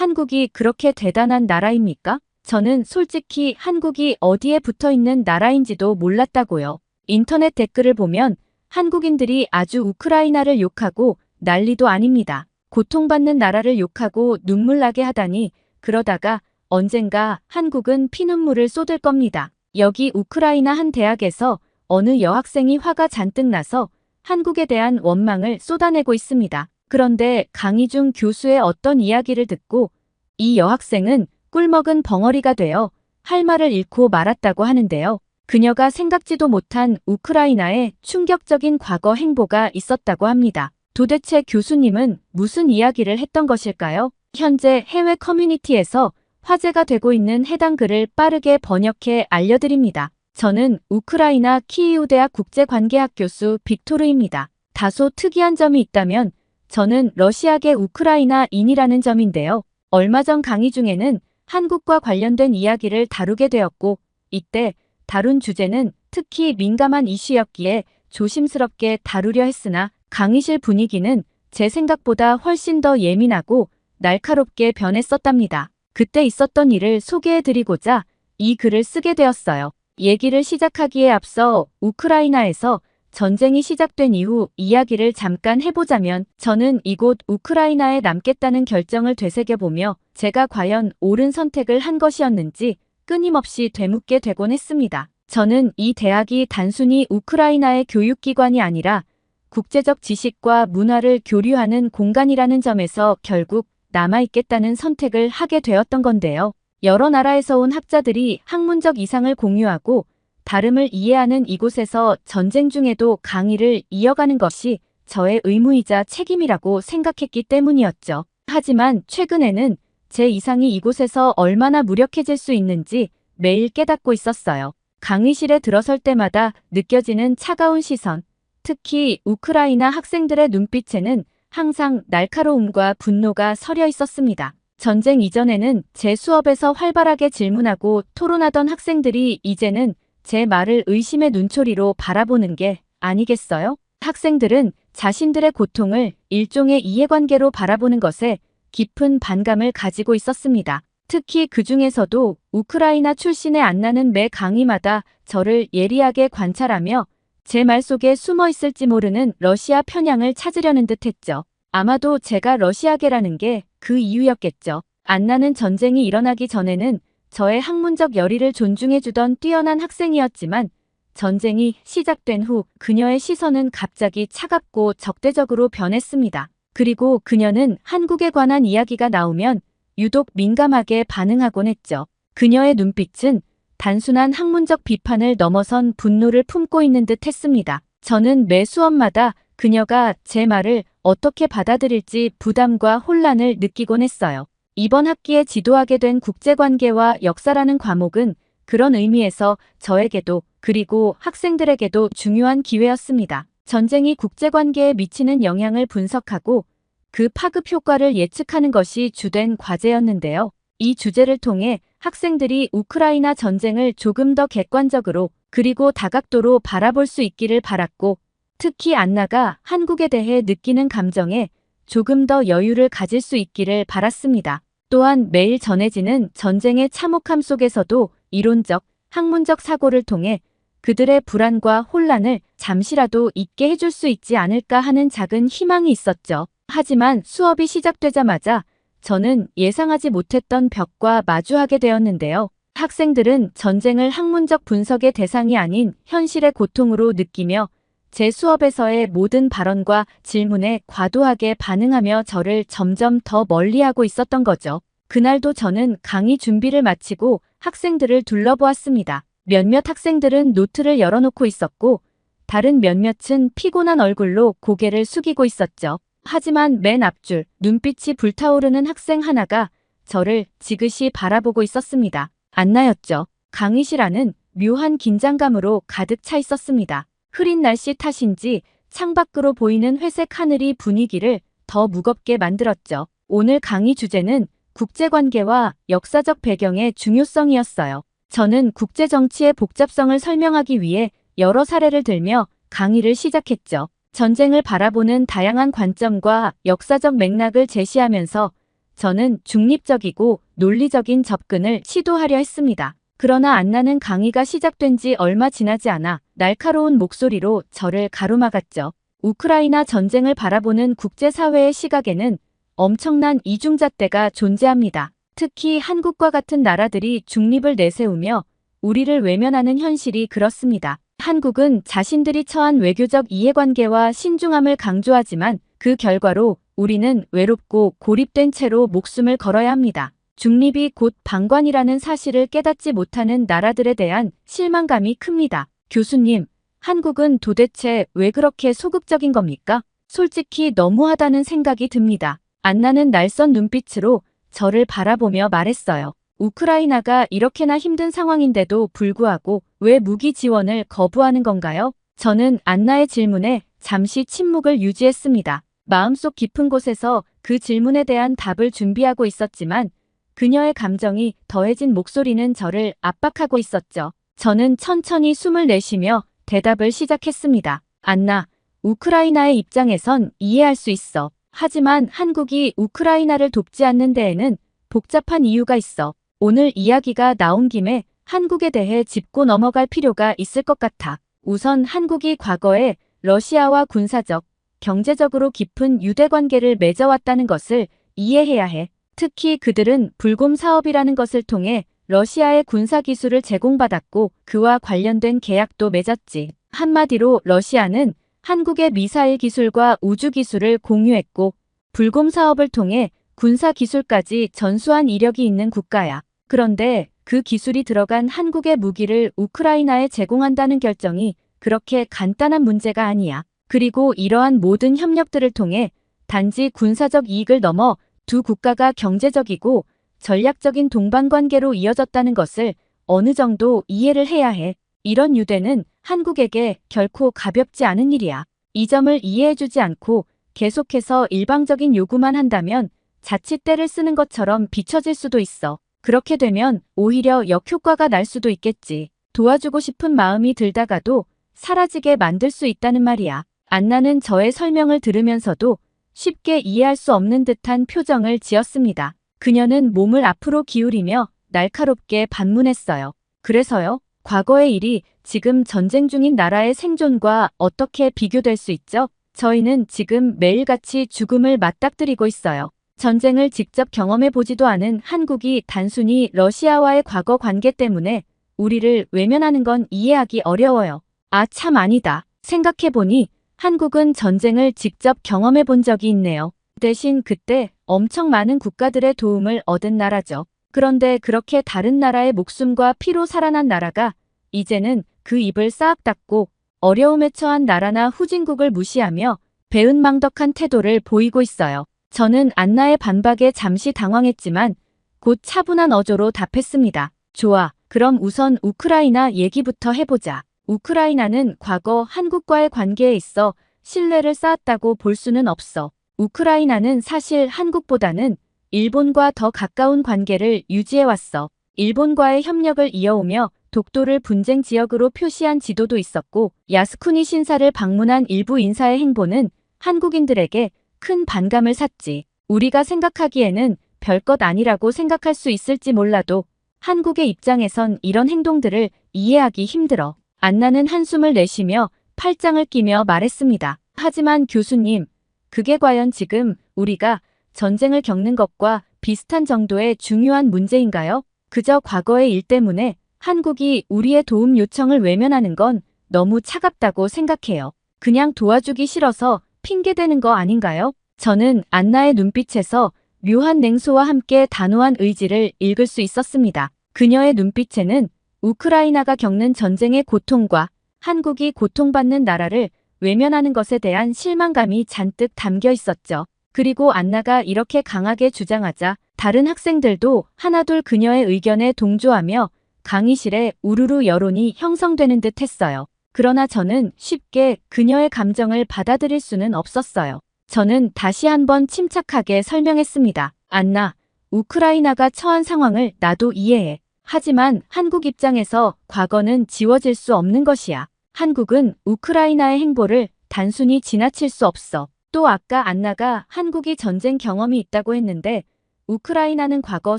한국이 그렇게 대단한 나라입니까? 저는 솔직히 한국이 어디에 붙어 있는 나라인지도 몰랐다고요. 인터넷 댓글을 보면 한국인들이 아주 우크라이나를 욕하고 난리도 아닙니다. 고통받는 나라를 욕하고 눈물 나게 하다니 그러다가 언젠가 한국은 피눈물을 쏟을 겁니다. 여기 우크라이나 한 대학에서 어느 여학생이 화가 잔뜩 나서 한국에 대한 원망을 쏟아내고 있습니다. 그런데 강의 중 교수의 어떤 이야기를 듣고 이 여학생은 꿀먹은 벙어리가 되어 할 말을 잃고 말았다고 하는데요. 그녀가 생각지도 못한 우크라이나의 충격적인 과거 행보가 있었다고 합니다. 도대체 교수님은 무슨 이야기를 했던 것일까요? 현재 해외 커뮤니티에서 화제가 되고 있는 해당 글을 빠르게 번역해 알려드립니다. 저는 우크라이나 키이우 대학 국제관계학 교수 빅토르입니다. 다소 특이한 점이 있다면 저는 러시아계 우크라이나인이라는 점인데요. 얼마 전 강의 중에는 한국과 관련된 이야기를 다루게 되었고 이때 다룬 주제는 특히 민감한 이슈였기에 조심스럽게 다루려 했으나 강의실 분위기는 제 생각보다 훨씬 더 예민하고 날카롭게 변했었답니다. 그때 있었던 일을 소개해드리고자 이 글을 쓰게 되었어요. 얘기를 시작하기에 앞서 우크라이나에서 전쟁이 시작된 이후 이야기를 잠깐 해보자면 저는 이곳 우크라이나에 남겠다는 결정을 되새겨보며 제가 과연 옳은 선택을 한 것이었는지 끊임없이 되묻게 되곤 했습니다. 저는 이 대학이 단순히 우크라이나의 교육기관이 아니라 국제적 지식과 문화를 교류하는 공간이라는 점에서 결국 남아있겠다는 선택을 하게 되었던 건데요. 여러 나라에서 온 학자들이 학문적 이상을 공유하고 다름을 이해하는 이곳에서 전쟁 중에도 강의를 이어가는 것이 저의 의무이자 책임이라고 생각했기 때문이었죠. 하지만 최근에는 제 이상이 이곳에서 얼마나 무력해질 수 있는지 매일 깨닫고 있었어요. 강의실에 들어설 때마다 느껴지는 차가운 시선, 특히 우크라이나 학생들의 눈빛에는 항상 날카로움과 분노가 서려 있었습니다. 전쟁 이전에는 제 수업에서 활발하게 질문하고 토론하던 학생들이 이제는 제 말을 의심의 눈초리로 바라보는 게 아니겠어요? 학생들은 자신들의 고통을 일종의 이해관계로 바라보는 것에 깊은 반감을 가지고 있었습니다. 특히 그 중에서도 우크라이나 출신의 안나는 매 강의마다 저를 예리하게 관찰하며 제 말 속에 숨어 있을지 모르는 러시아 편향을 찾으려는 듯 했죠. 아마도 제가 러시아계라는 게 그 이유였겠죠. 안나는 전쟁이 일어나기 전에는 저의 학문적 열의를 존중해주던 뛰어난 학생이었지만 전쟁이 시작된 후 그녀의 시선은 갑자기 차갑고 적대적으로 변했습니다. 그리고 그녀는 한국에 관한 이야기가 나오면 유독 민감하게 반응하곤 했죠. 그녀의 눈빛은 단순한 학문적 비판을 넘어선 분노를 품고 있는 듯 했습니다. 저는 매 수업마다 그녀가 제 말을 어떻게 받아들일지 부담과 혼란을 느끼곤 했어요. 이번 학기에 지도하게 된 국제관계와 역사라는 과목은 그런 의미에서 저에게도 그리고 학생들에게도 중요한 기회였습니다. 전쟁이 국제관계에 미치는 영향을 분석하고 그 파급 효과를 예측하는 것이 주된 과제였는데요. 이 주제를 통해 학생들이 우크라이나 전쟁을 조금 더 객관적으로 그리고 다각도로 바라볼 수 있기를 바랐고 특히 안나가 한국에 대해 느끼는 감정에 조금 더 여유를 가질 수 있기를 바랐습니다. 또한 매일 전해지는 전쟁의 참혹함 속에서도 이론적, 학문적 사고를 통해 그들의 불안과 혼란을 잠시라도 잊게 해줄 수 있지 않을까 하는 작은 희망이 있었죠. 하지만 수업이 시작되자마자 저는 예상하지 못했던 벽과 마주하게 되었는데요. 학생들은 전쟁을 학문적 분석의 대상이 아닌 현실의 고통으로 느끼며 제 수업에서의 모든 발언과 질문에 과도하게 반응하며 저를 점점 더 멀리하고 있었던 거죠. 그날도 저는 강의 준비를 마치고 학생들을 둘러보았습니다. 몇몇 학생들은 노트를 열어놓고 있었고 다른 몇몇은 피곤한 얼굴로 고개를 숙이고 있었죠. 하지만 맨 앞줄 눈빛이 불타오르는 학생 하나가 저를 지그시 바라보고 있었습니다. 안나였죠. 강의실 안은 묘한 긴장감으로 가득 차 있었습니다. 흐린 날씨 탓인지 창밖으로 보이는 회색 하늘이 분위기를 더 무겁게 만들었죠. 오늘 강의 주제는 국제관계와 역사적 배경의 중요성이었어요. 저는 국제정치의 복잡성을 설명하기 위해 여러 사례를 들며 강의를 시작했죠. 전쟁을 바라보는 다양한 관점과 역사적 맥락을 제시하면서 저는 중립적이고 논리적인 접근을 시도하려 했습니다. 그러나 안나는 강의가 시작된 지 얼마 지나지 않아 날카로운 목소리로 저를 가로막았죠. 우크라이나 전쟁을 바라보는 국제사회의 시각에는 엄청난 이중잣대가 존재합니다. 특히 한국과 같은 나라들이 중립을 내세우며 우리를 외면하는 현실이 그렇습니다. 한국은 자신들이 처한 외교적 이해관계와 신중함을 강조하지만 그 결과로 우리는 외롭고 고립된 채로 목숨을 걸어야 합니다. 중립이 곧 방관이라는 사실을 깨닫지 못하는 나라들에 대한 실망감이 큽니다. 교수님, 한국은 도대체 왜 그렇게 소극적인 겁니까? 솔직히 너무하다는 생각이 듭니다. 안나는 날선 눈빛으로 저를 바라보며 말했어요. 우크라이나가 이렇게나 힘든 상황인데도 불구하고 왜 무기 지원을 거부하는 건가요? 저는 안나의 질문에 잠시 침묵을 유지했습니다. 마음속 깊은 곳에서 그 질문에 대한 답을 준비하고 있었지만 그녀의 감정이 더해진 목소리는 저를 압박하고 있었죠. 저는 천천히 숨을 내쉬며 대답을 시작했습니다. 안나, 우크라이나의 입장에선 이해할 수 있어. 하지만 한국이 우크라이나를 돕지 않는 데에는 복잡한 이유가 있어. 오늘 이야기가 나온 김에 한국에 대해 짚고 넘어갈 필요가 있을 것 같아. 우선 한국이 과거에 러시아와 군사적, 경제적으로 깊은 유대관계를 맺어왔다는 것을 이해해야 해. 특히 그들은 불곰 사업이라는 것을 통해 러시아의 군사기술을 제공받았고 그와 관련된 계약도 맺었지. 한마디로 러시아는 한국의 미사일 기술과 우주 기술을 공유했고 불곰 사업을 통해 군사 기술까지 전수한 이력이 있는 국가야. 그런데 그 기술이 들어간 한국의 무기를 우크라이나에 제공한다는 결정이 그렇게 간단한 문제가 아니야. 그리고 이러한 모든 협력들을 통해 단지 군사적 이익을 넘어 두 국가가 경제적이고 전략적인 동반관계로 이어졌다는 것을 어느 정도 이해를 해야 해. 이런 유대는 한국에게 결코 가볍지 않은 일이야. 이 점을 이해해주지 않고 계속해서 일방적인 요구만 한다면 자칫 때를 쓰는 것처럼 비춰질 수도 있어. 그렇게 되면 오히려 역효과가 날 수도 있겠지. 도와주고 싶은 마음이 들다가도 사라지게 만들 수 있다는 말이야. 안나는 저의 설명을 들으면서도 쉽게 이해할 수 없는 듯한 표정을 지었습니다. 그녀는 몸을 앞으로 기울이며 날카롭게 반문했어요. 그래서요? 과거의 일이 지금 전쟁 중인 나라의 생존과 어떻게 비교될 수 있죠? 저희는 지금 매일같이 죽음을 맞닥뜨리고 있어요. 전쟁을 직접 경험해 보지도 않은 한국이 단순히 러시아와의 과거 관계 때문에 우리를 외면하는 건 이해하기 어려워요. 아, 참 아니다. 생각해보니 한국은 전쟁을 직접 경험해 본 적이 있네요. 대신 그때 엄청 많은 국가들의 도움을 얻은 나라죠. 그런데 그렇게 다른 나라의 목숨과 피로 살아난 나라가 이제는 그 입을 싹 닫고 어려움에 처한 나라나 후진국을 무시하며 배은망덕한 태도를 보이고 있어요. 저는 안나의 반박에 잠시 당황했지만 곧 차분한 어조로 답했습니다. 좋아, 그럼 우선 우크라이나 얘기부터 해보자. 우크라이나는 과거 한국과의 관계에 있어 신뢰를 쌓았다고 볼 수는 없어. 우크라이나는 사실 한국보다는 일본과 더 가까운 관계를 유지해왔어. 일본과의 협력을 이어오며 독도를 분쟁 지역으로 표시한 지도도 있었고 야스쿠니 신사를 방문한 일부 인사의 행보는 한국인들에게 큰 반감을 샀지. 우리가 생각하기에는 별것 아니라고 생각할 수 있을지 몰라도 한국의 입장에선 이런 행동들을 이해하기 힘들어. 안나는 한숨을 내쉬며 팔짱을 끼며 말했습니다. 하지만 교수님, 그게 과연 지금 우리가 전쟁을 겪는 것과 비슷한 정도의 중요한 문제인가요? 그저 과거의 일 때문에 한국이 우리의 도움 요청을 외면하는 건 너무 차갑다고 생각해요. 그냥 도와주기 싫어서 핑계대는 거 아닌가요? 저는 안나의 눈빛에서 묘한 냉소와 함께 단호한 의지를 읽을 수 있었습니다. 그녀의 눈빛에는 우크라이나가 겪는 전쟁의 고통과 한국이 고통받는 나라를 외면하는 것에 대한 실망감이 잔뜩 담겨 있었죠. 그리고 안나가 이렇게 강하게 주장하자 다른 학생들도 하나둘 그녀의 의견에 동조하며 강의실에 우르르 여론이 형성되는 듯 했어요. 그러나 저는 쉽게 그녀의 감정을 받아들일 수는 없었어요. 저는 다시 한번 침착하게 설명했습니다. 안나, 우크라이나가 처한 상황을 나도 이해해. 하지만 한국 입장에서 과거는 지워질 수 없는 것이야. 한국은 우크라이나의 행보를 단순히 지나칠 수 없어. 또 아까 안나가 한국이 전쟁 경험이 있다고 했는데 우크라이나는 과거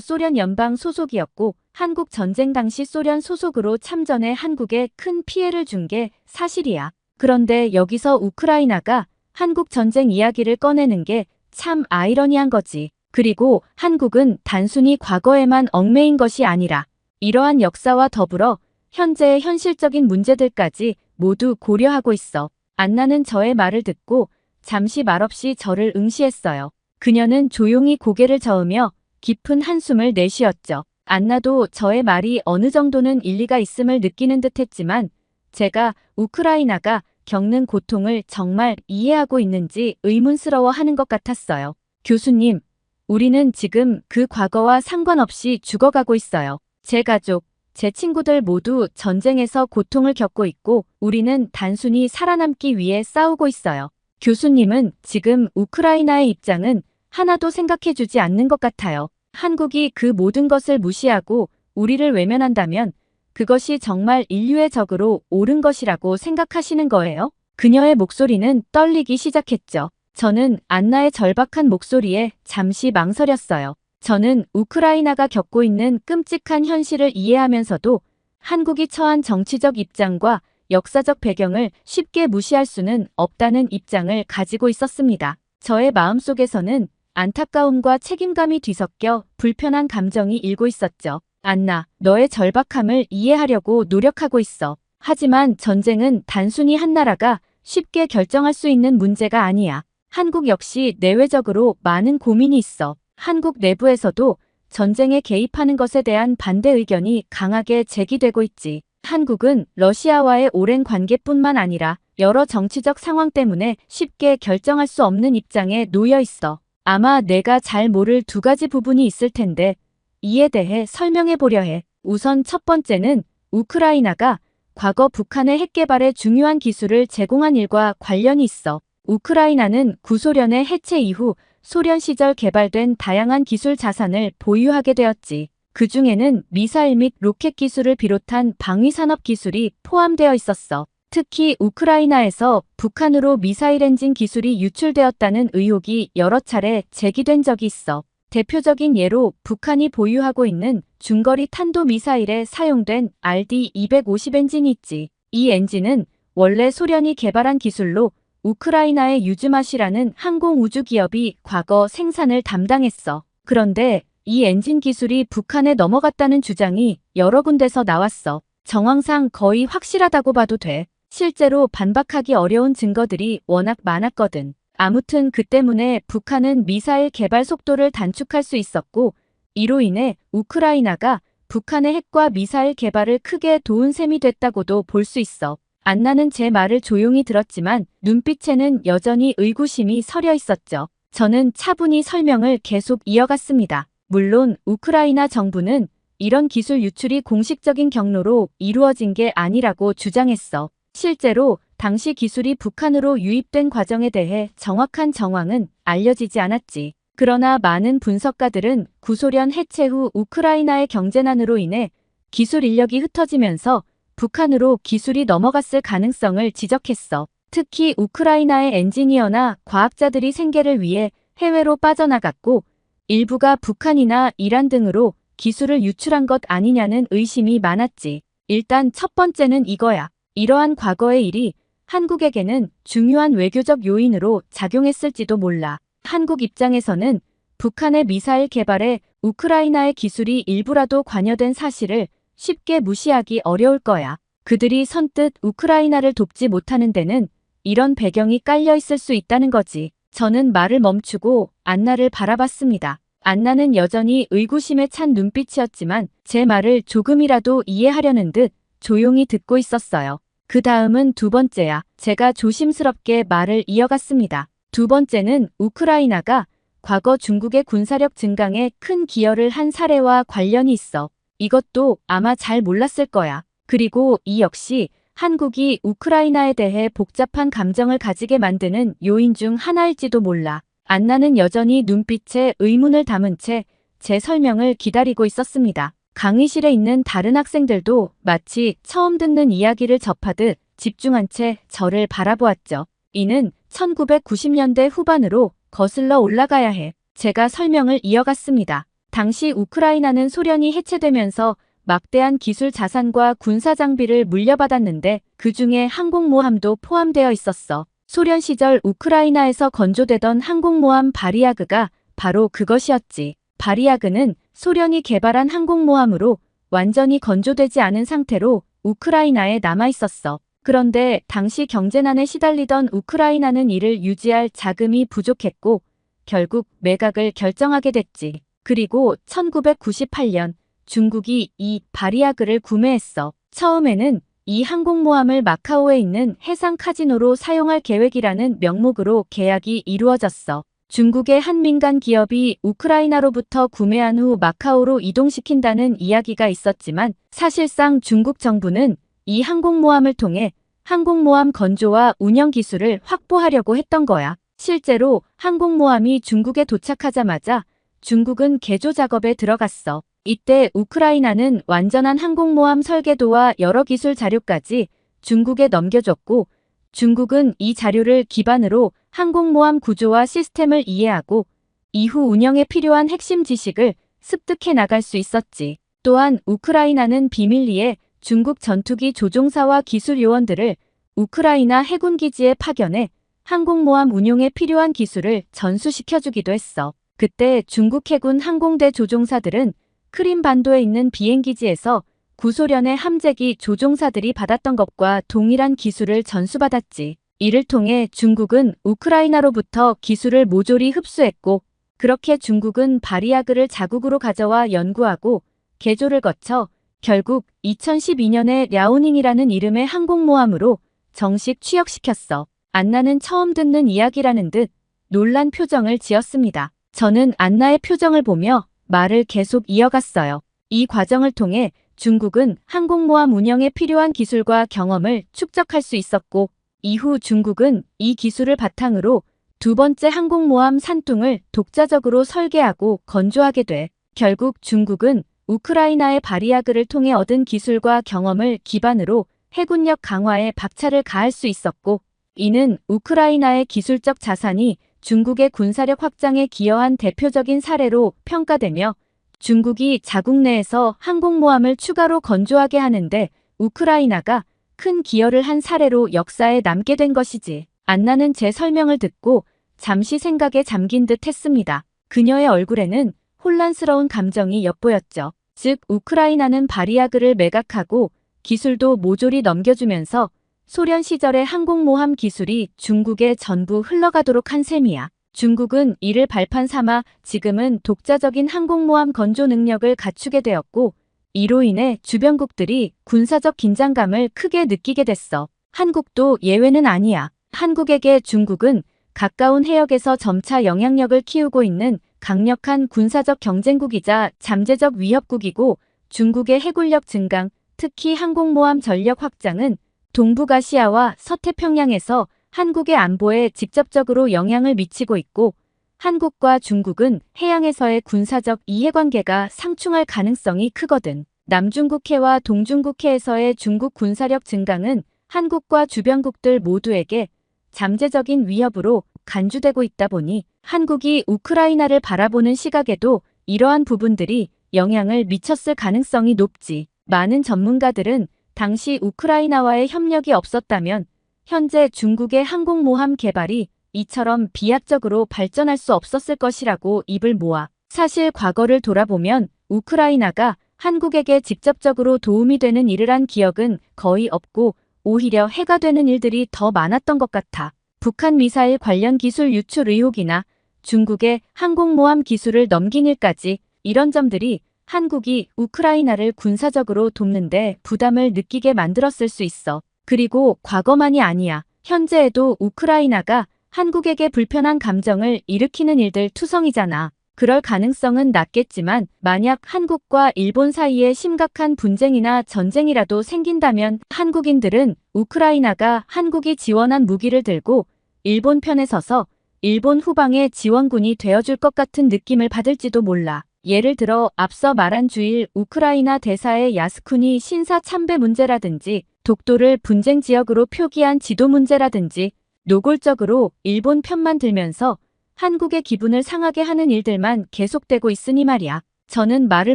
소련 연방 소속이었고 한국 전쟁 당시 소련 소속으로 참전해 한국에 큰 피해를 준 게 사실이야. 그런데 여기서 우크라이나가 한국 전쟁 이야기를 꺼내는 게 참 아이러니한 거지. 그리고 한국은 단순히 과거에만 얽매인 것이 아니라 이러한 역사와 더불어 현재의 현실적인 문제들까지 모두 고려하고 있어. 안나는 저의 말을 듣고 잠시 말없이 저를 응시했어요. 그녀는 조용히 고개를 저으며 깊은 한숨을 내쉬었죠. 안나도 저의 말이 어느 정도는 일리가 있음을 느끼는 듯했지만 제가 우크라이나가 겪는 고통을 정말 이해하고 있는지 의문스러워하는 것 같았어요. 교수님, 우리는 지금 그 과거와 상관없이 죽어가고 있어요. 제 가족, 제 친구들 모두 전쟁에서 고통을 겪고 있고 우리는 단순히 살아남기 위해 싸우고 있어요. 교수님은 지금 우크라이나의 입장은 하나도 생각해주지 않는 것 같아요. 한국이 그 모든 것을 무시하고 우리를 외면한다면 그것이 정말 인류의 적으로 옳은 것이라고 생각하시는 거예요? 그녀의 목소리는 떨리기 시작했죠. 저는 안나의 절박한 목소리에 잠시 망설였어요. 저는 우크라이나가 겪고 있는 끔찍한 현실을 이해하면서도 한국이 처한 정치적 입장과 역사적 배경을 쉽게 무시할 수는 없다는 입장을 가지고 있었습니다. 저의 마음속에서는 안타까움과 책임감이 뒤섞여 불편한 감정이 일고 있었죠. 안나, 너의 절박함을 이해하려고 노력하고 있어. 하지만 전쟁은 단순히 한 나라가 쉽게 결정할 수 있는 문제가 아니야. 한국 역시 내외적으로 많은 고민이 있어. 한국 내부에서도 전쟁에 개입하는 것에 대한 반대 의견이 강하게 제기되고 있지. 한국은 러시아와의 오랜 관계뿐만 아니라 여러 정치적 상황 때문에 쉽게 결정할 수 없는 입장에 놓여 있어. 아마 내가 잘 모를 두 가지 부분이 있을 텐데 이에 대해 설명해 보려 해. 우선 첫 번째는 우크라이나가 과거 북한의 핵 개발에 중요한 기술을 제공한 일과 관련이 있어. 우크라이나는 구소련의 해체 이후 소련 시절 개발된 다양한 기술 자산을 보유하게 되었지. 그 중에는 미사일 및 로켓 기술을 비롯한 방위산업 기술이 포함되어 있었어. 특히 우크라이나에서 북한으로 미사일 엔진 기술이 유출되었다는 의혹이 여러 차례 제기된 적이 있어. 대표적인 예로 북한이 보유하고 있는 중거리 탄도미사일에 사용된 RD-250 엔진이 있지. 이 엔진은 원래 소련이 개발한 기술로 우크라이나의 유즈맛이라는 항공우주기업이 과거 생산을 담당했어. 그런데 이 엔진 기술이 북한에 넘어갔다는 주장이 여러 군데서 나왔어. 정황상 거의 확실하다고 봐도 돼. 실제로 반박하기 어려운 증거들이 워낙 많았거든. 아무튼 그 때문에 북한은 미사일 개발 속도를 단축할 수 있었고 이로 인해 우크라이나가 북한의 핵과 미사일 개발을 크게 도운 셈이 됐다고도 볼 수 있어. 안나는 제 말을 조용히 들었지만 눈빛에는 여전히 의구심이 서려 있었죠. 저는 차분히 설명을 계속 이어갔습니다. 물론 우크라이나 정부는 이런 기술 유출이 공식적인 경로로 이루어진 게 아니라고 주장했어. 실제로 당시 기술이 북한으로 유입된 과정에 대해 정확한 정황은 알려지지 않았지. 그러나 많은 분석가들은 구소련 해체 후 우크라이나의 경제난으로 인해 기술 인력이 흩어지면서 북한으로 기술이 넘어갔을 가능성을 지적했어. 특히 우크라이나의 엔지니어나 과학자들이 생계를 위해 해외로 빠져나갔고 일부가 북한이나 이란 등으로 기술을 유출한 것 아니냐는 의심이 많았지. 일단 첫 번째는 이거야. 이러한 과거의 일이 한국에게는 중요한 외교적 요인으로 작용했을지도 몰라. 한국 입장에서는 북한의 미사일 개발에 우크라이나의 기술이 일부라도 관여된 사실을 쉽게 무시하기 어려울 거야. 그들이 선뜻 우크라이나를 돕지 못하는 데는 이런 배경이 깔려 있을 수 있다는 거지. 저는 말을 멈추고 안나를 바라봤습니다. 안나는 여전히 의구심에 찬 눈빛이었지만 제 말을 조금이라도 이해하려는 듯 조용히 듣고 있었어요. 그 다음은 두 번째야. 제가 조심스럽게 말을 이어갔습니다. 두 번째는 우크라이나가 과거 중국의 군사력 증강에 큰 기여를 한 사례와 관련이 있어. 이것도 아마 잘 몰랐을 거야. 그리고 이 역시 한국이 우크라이나에 대해 복잡한 감정을 가지게 만드는 요인 중 하나일지도 몰라. 안나는 여전히 눈빛에 의문을 담은 채 제 설명을 기다리고 있었습니다. 강의실에 있는 다른 학생들도 마치 처음 듣는 이야기를 접하듯 집중한 채 저를 바라보았죠. 이는 1990년대 후반으로 거슬러 올라가야 해. 제가 설명을 이어갔습니다. 당시 우크라이나는 소련이 해체되면서 막대한 기술 자산과 군사 장비를 물려받았는데 그중에 항공모함도 포함되어 있었어. 소련 시절 우크라이나에서 건조되던 항공모함 바리아그가 바로 그것이었지. 바리아그는 소련이 개발한 항공모함으로 완전히 건조되지 않은 상태로 우크라이나에 남아 있었어. 그런데 당시 경제난에 시달리던 우크라이나는 이를 유지할 자금이 부족했고 결국 매각을 결정하게 됐지. 그리고 1998년 중국이 이 바리아그를 구매했어. 처음에는 이 항공모함을 마카오에 있는 해상 카지노로 사용할 계획이라는 명목으로 계약이 이루어졌어. 중국의 한 민간 기업이 우크라이나로부터 구매한 후 마카오로 이동시킨다는 이야기가 있었지만 사실상 중국 정부는 이 항공모함을 통해 항공모함 건조와 운영 기술을 확보하려고 했던 거야. 실제로 항공모함이 중국에 도착하자마자 중국은 개조 작업에 들어갔어. 이때 우크라이나는 완전한 항공모함 설계도와 여러 기술 자료까지 중국에 넘겨줬고 중국은 이 자료를 기반으로 항공모함 구조와 시스템을 이해하고 이후 운영에 필요한 핵심 지식을 습득해 나갈 수 있었지. 또한 우크라이나는 비밀리에 중국 전투기 조종사와 기술 요원들을 우크라이나 해군 기지에 파견해 항공모함 운용에 필요한 기술을 전수시켜주기도 했어. 그때 중국 해군 항공대 조종사들은 크림반도에 있는 비행기지에서 구소련의 함재기 조종사들이 받았던 것과 동일한 기술을 전수받았지. 이를 통해 중국은 우크라이나로부터 기술을 모조리 흡수했고 그렇게 중국은 바리아그를 자국으로 가져와 연구하고 개조를 거쳐 결국 2012년에 랴오닝이라는 이름의 항공모함으로 정식 취역시켰어. 안나는 처음 듣는 이야기라는 듯 놀란 표정을 지었습니다. 저는 안나의 표정을 보며 말을 계속 이어갔어요. 이 과정을 통해 중국은 항공모함 운영에 필요한 기술과 경험을 축적할 수 있었고 이후 중국은 이 기술을 바탕으로 두 번째 항공모함 산둥을 독자적으로 설계하고 건조하게 돼 결국 중국은 우크라이나의 바리아그를 통해 얻은 기술과 경험을 기반으로 해군력 강화에 박차를 가할 수 있었고 이는 우크라이나의 기술적 자산이 중국의 군사력 확장에 기여한 대표적인 사례로 평가되며 중국이 자국 내에서 항공모함을 추가로 건조하게 하는데 우크라이나가 큰 기여를 한 사례로 역사에 남게 된 것이지. 안나는 제 설명을 듣고 잠시 생각에 잠긴 듯 했습니다. 그녀의 얼굴에는 혼란스러운 감정이 엿보였죠. 즉 우크라이나는 바리아그를 매각하고 기술도 모조리 넘겨주면서 소련 시절의 항공모함 기술이 중국에 전부 흘러가도록 한 셈이야. 중국은 이를 발판 삼아 지금은 독자적인 항공모함 건조 능력을 갖추게 되었고 이로 인해 주변국들이 군사적 긴장감을 크게 느끼게 됐어. 한국도 예외는 아니야. 한국에게 중국은 가까운 해역에서 점차 영향력을 키우고 있는 강력한 군사적 경쟁국이자 잠재적 위협국이고 중국의 해군력 증강, 특히 항공모함 전력 확장은 동북아시아와 서태평양에서 한국의 안보에 직접적으로 영향을 미치고 있고 한국과 중국은 해양에서의 군사적 이해관계가 상충할 가능성이 크거든. 남중국해와 동중국해에서의 중국 군사력 증강은 한국과 주변국들 모두에게 잠재적인 위협으로 간주되고 있다 보니 한국이 우크라이나를 바라보는 시각에도 이러한 부분들이 영향을 미쳤을 가능성이 높지. 많은 전문가들은 당시 우크라이나와의 협력이 없었다면 현재 중국의 항공모함 개발이 이처럼 비약적으로 발전할 수 없었을 것이라고 입을 모아. 사실 과거를 돌아보면 우크라이나가 한국에게 직접적으로 도움이 되는 일을 한 기억은 거의 없고 오히려 해가 되는 일들이 더 많았던 것 같아. 북한 미사일 관련 기술 유출 의혹이나 중국의 항공모함 기술을 넘긴 일까지 이런 점들이 한국이 우크라이나를 군사적으로 돕는데 부담을 느끼게 만들었을 수 있어. 그리고 과거만이 아니야. 현재에도 우크라이나가 한국에게 불편한 감정을 일으키는 일들 투성이잖아. 그럴 가능성은 낮겠지만 만약 한국과 일본 사이에 심각한 분쟁이나 전쟁이라도 생긴다면 한국인들은 우크라이나가 한국이 지원한 무기를 들고 일본 편에 서서 일본 후방의 지원군이 되어줄 것 같은 느낌을 받을지도 몰라. 예를 들어 앞서 말한 주일 우크라이나 대사의 야스쿠니 신사 참배 문제라든지 독도를 분쟁 지역으로 표기한 지도 문제라든지 노골적으로 일본 편만 들면서 한국의 기분을 상하게 하는 일들만 계속되고 있으니 말이야. 저는 말을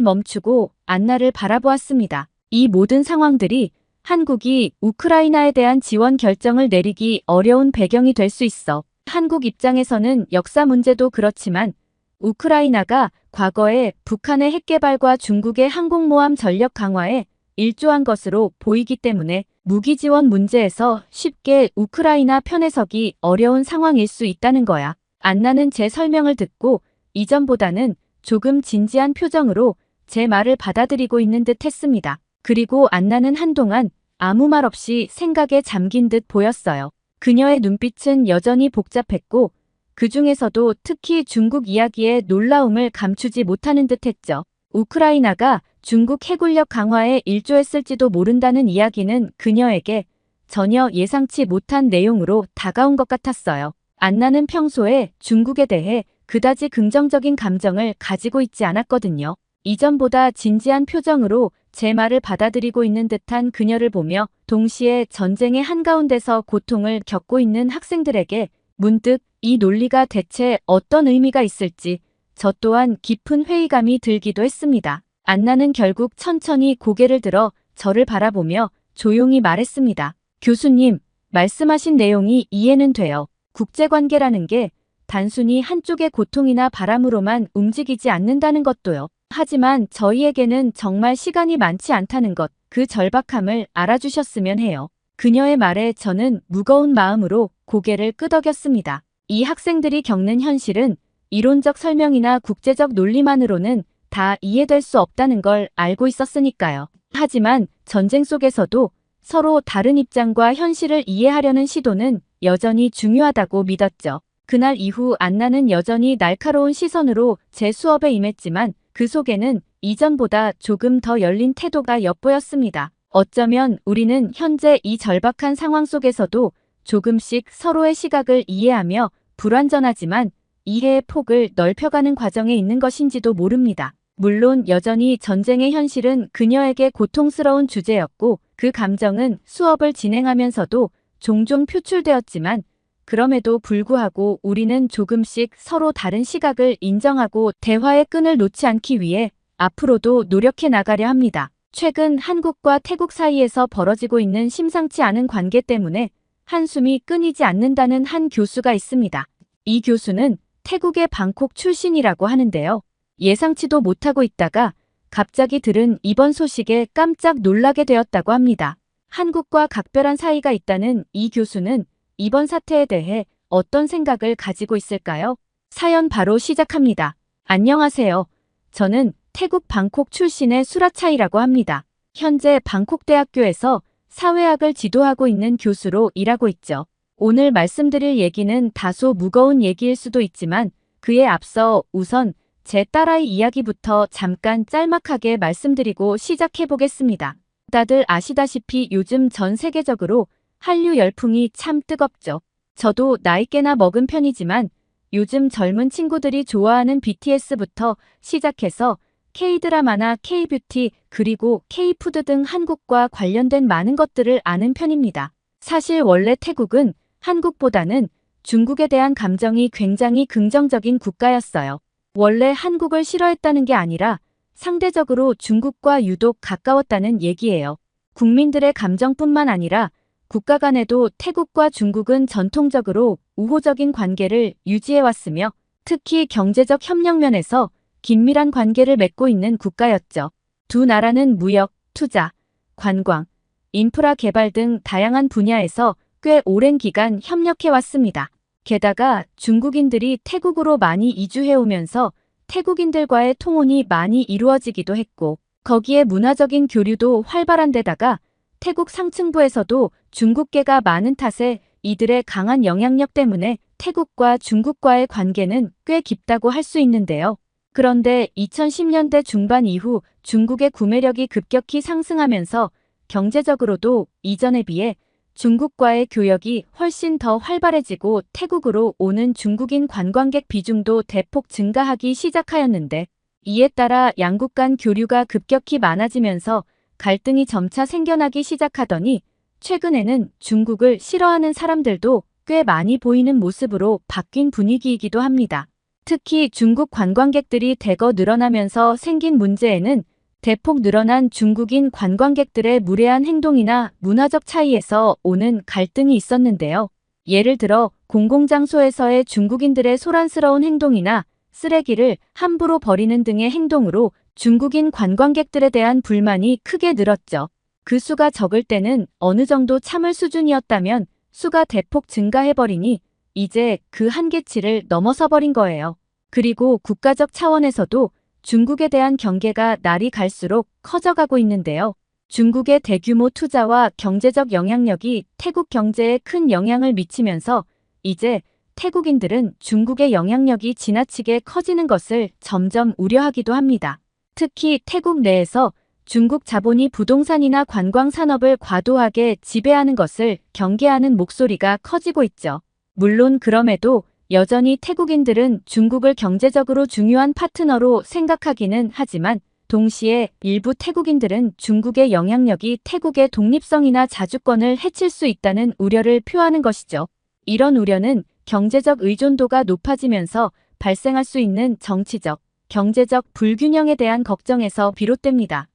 멈추고 안나를 바라보았습니다. 이 모든 상황들이 한국이 우크라이나에 대한 지원 결정을 내리기 어려운 배경이 될 수 있어. 한국 입장에서는 역사 문제도 그렇지만 우크라이나가 과거에 북한의 핵개발과 중국의 항공모함 전력 강화에 일조한 것으로 보이기 때문에 무기 지원 문제에서 쉽게 우크라이나 편에 서기 어려운 상황일 수 있다는 거야. 안나는 제 설명을 듣고 이전보다는 조금 진지한 표정으로 제 말을 받아들이고 있는 듯 했습니다. 그리고 안나는 한동안 아무 말 없이 생각에 잠긴 듯 보였어요. 그녀의 눈빛은 여전히 복잡했고 그 중에서도 특히 중국 이야기에 놀라움을 감추지 못하는 듯 했죠. 우크라이나가 중국 해군력 강화에 일조했을지도 모른다는 이야기는 그녀에게 전혀 예상치 못한 내용으로 다가온 것 같았어요. 안나는 평소에 중국에 대해 그다지 긍정적인 감정을 가지고 있지 않았거든요. 이전보다 진지한 표정으로 제 말을 받아들이고 있는 듯한 그녀를 보며 동시에 전쟁의 한가운데서 고통을 겪고 있는 학생들에게 문득 이 논리가 대체 어떤 의미가 있을지 저 또한 깊은 회의감이 들기도 했습니다. 안나는 결국 천천히 고개를 들어 저를 바라보며 조용히 말했습니다. 교수님, 말씀하신 내용이 이해는 돼요. 국제관계라는 게 단순히 한쪽의 고통이나 바람으로만 움직이지 않는다는 것도요. 하지만 저희에게는 정말 시간이 많지 않다는 것, 그 절박함을 알아주셨으면 해요. 그녀의 말에 저는 무거운 마음으로 고개를 끄덕였습니다. 이 학생들이 겪는 현실은 이론적 설명이나 국제적 논리만으로는 다 이해될 수 없다는 걸 알고 있었으니까요. 하지만 전쟁 속에서도 서로 다른 입장과 현실을 이해하려는 시도는 여전히 중요하다고 믿었죠. 그날 이후 안나는 여전히 날카로운 시선으로 제 수업에 임했지만 그 속에는 이전보다 조금 더 열린 태도가 엿보였습니다. 어쩌면 우리는 현재 이 절박한 상황 속에서도 조금씩 서로의 시각을 이해하며 불완전하지만 이해의 폭을 넓혀가는 과정에 있는 것인지도 모릅니다. 물론 여전히 전쟁의 현실은 그녀에게 고통스러운 주제였고 그 감정은 수업을 진행하면서도 종종 표출되었지만 그럼에도 불구하고 우리는 조금씩 서로 다른 시각을 인정하고 대화의 끈을 놓지 않기 위해 앞으로도 노력해 나가려 합니다. 최근 한국과 태국 사이에서 벌어지고 있는 심상치 않은 관계 때문에 한숨이 끊이지 않는다는 한 교수가 있습니다. 이 교수는 태국의 방콕 출신이라고 하는데요. 예상치도 못하고 있다가 갑자기 들은 이번 소식에 깜짝 놀라게 되었다고 합니다. 한국과 각별한 사이가 있다는 이 교수는 이번 사태에 대해 어떤 생각을 가지고 있을까요? 사연 바로 시작합니다. 안녕하세요. 저는 태국 방콕 출신의 수라차이라고 합니다. 현재 방콕대학교에서 사회학을 지도하고 있는 교수로 일하고 있죠. 오늘 말씀드릴 얘기는 다소 무거운 얘기일 수도 있지만 그에 앞서 우선 제 딸아이 이야기부터 잠깐 짤막하게 말씀드리고 시작해 보겠습니다. 다들 아시다시피 요즘 전 세계적으로 한류 열풍이 참 뜨겁죠. 저도 나이 꽤나 먹은 편이지만 요즘 젊은 친구들이 좋아하는 BTS부터 시작해서 K-드라마나 K-뷰티 그리고 K-푸드 등 한국과 관련된 많은 것들을 아는 편입니다. 사실 원래 태국은 한국보다는 중국에 대한 감정이 굉장히 긍정적인 국가였어요. 원래 한국을 싫어했다는 게 아니라 상대적으로 중국과 유독 가까웠다는 얘기예요. 국민들의 감정뿐만 아니라 국가 간에도 태국과 중국은 전통적으로 우호적인 관계를 유지해왔으며 특히 경제적 협력 면에서 긴밀한 관계를 맺고 있는 국가였죠. 두 나라는 무역, 투자, 관광, 인프라 개발 등 다양한 분야에서 꽤 오랜 기간 협력해왔습니다. 게다가 중국인들이 태국으로 많이 이주해오면서 태국인들과의 통혼이 많이 이루어지기도 했고 거기에 문화적인 교류도 활발한 데다가 태국 상층부에서도 중국계가 많은 탓에 이들의 강한 영향력 때문에 태국과 중국과의 관계는 꽤 깊다고 할 수 있는데요. 그런데 2010년대 중반 이후 중국의 구매력이 급격히 상승하면서 경제적으로도 이전에 비해 중국과의 교역이 훨씬 더 활발해지고 태국으로 오는 중국인 관광객 비중도 대폭 증가하기 시작하였는데 이에 따라 양국 간 교류가 급격히 많아지면서 갈등이 점차 생겨나기 시작하더니 최근에는 중국을 싫어하는 사람들도 꽤 많이 보이는 모습으로 바뀐 분위기이기도 합니다. 특히 중국 관광객들이 대거 늘어나면서 생긴 문제에는 대폭 늘어난 중국인 관광객들의 무례한 행동이나 문화적 차이에서 오는 갈등이 있었는데요. 예를 들어 공공장소에서의 중국인들의 소란스러운 행동이나 쓰레기를 함부로 버리는 등의 행동으로 중국인 관광객들에 대한 불만이 크게 늘었죠. 그 수가 적을 때는 어느 정도 참을 수준이었다면 수가 대폭 증가해버리니 이제 그 한계치를 넘어서 버린 거예요. 그리고 국가적 차원에서도 중국에 대한 경계가 날이 갈수록 커져가고 있는데요. 중국의 대규모 투자와 경제적 영향력이 태국 경제에 큰 영향을 미치면서 이제 태국인들은 중국의 영향력이 지나치게 커지는 것을 점점 우려하기도 합니다. 특히 태국 내에서 중국 자본이 부동산이나 관광 산업을 과도하게 지배하는 것을 경계하는 목소리가 커지고 있죠. 물론 그럼에도 여전히 태국인들은 중국을 경제적으로 중요한 파트너로 생각하기는 하지만 동시에 일부 태국인들은 중국의 영향력이 태국의 독립성이나 자주권을 해칠 수 있다는 우려를 표하는 것이죠. 이런 우려는 경제적 의존도가 높아지면서 발생할 수 있는 정치적, 경제적 불균형에 대한 걱정에서 비롯됩니다.